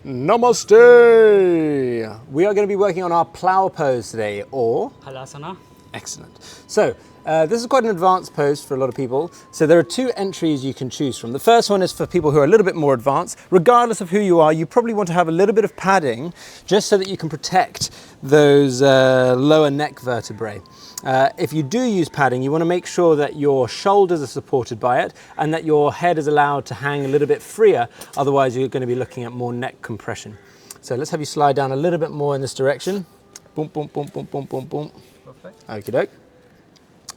Namaste! We are going to be working on our plow pose today, or Halasana. excellent. So this is quite an advanced pose for a lot of people. So there are two entries you can choose from. The first one is for people who are a little bit more advanced. Regardless of who you are, you probably want to have a little bit of padding just so that you can protect those lower neck vertebrae. If you do use padding, you want to make sure that your shoulders are supported by it and that your head is allowed to hang a little bit freer. Otherwise, you're going to be looking at more neck compression. So let's have you slide down a little bit more in this direction. Boom, boom, boom, boom, boom, boom, boom. Perfect. Okie doke.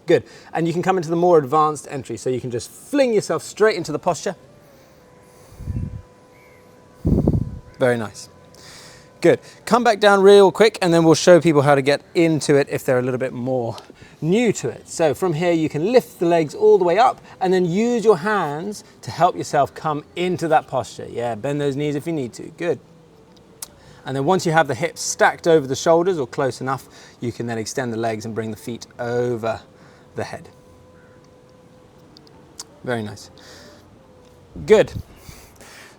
Good. And you can come into the more advanced entry. So you can just fling yourself straight into the posture. Very nice. Good. Come back down real quick and then we'll show people how to get into it if they're a little bit more new to it. So from here you can lift the legs all the way up and then use your hands to help yourself come into that posture. Yeah, bend those knees if you need to. Good. And then once you have the hips stacked over the shoulders or close enough, you can then extend the legs and bring the feet over the head. Very nice. Good.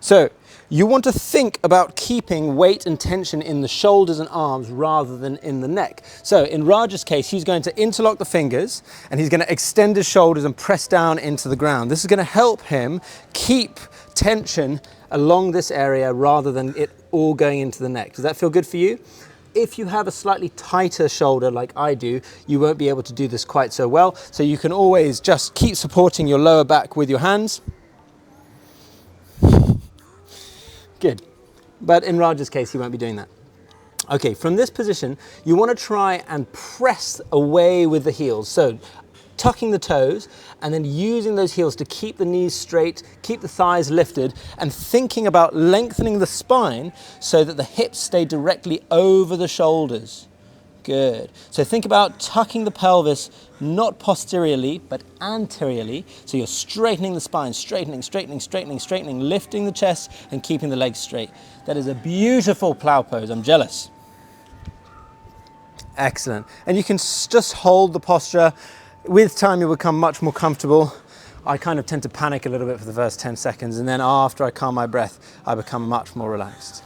So you want to think about keeping weight and tension in the shoulders and arms rather than in the neck. So in Raj's case, he's going to interlock the fingers and he's going to extend his shoulders and press down into the ground. This is going to help him keep tension along this area rather than it all going into the neck. Does that feel good for you? If you have a slightly tighter shoulder like I do, you won't be able to do this quite so well. So you can always just keep supporting your lower back with your hands. Good. But in Raj's case, he won't be doing that. Okay, from this position, you want to try and press away with the heels. So tucking the toes and then using those heels to keep the knees straight, keep the thighs lifted, and thinking about lengthening the spine so that the hips stay directly over the shoulders. Good. So think about tucking the pelvis, not posteriorly, but anteriorly. So you're straightening the spine, straightening, lifting the chest and keeping the legs straight. That is a beautiful plow pose. I'm jealous. Excellent. And you can just hold the posture. With time, you'll become much more comfortable. I kind of tend to panic a little bit for the first 10 seconds. And then after I calm my breath, I become much more relaxed.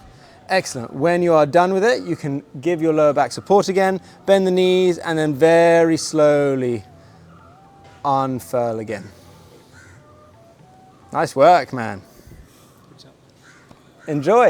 Excellent. When you are done with it, you can give your lower back support again, bend the knees, and then very slowly unfurl again. Nice work, man. Enjoy.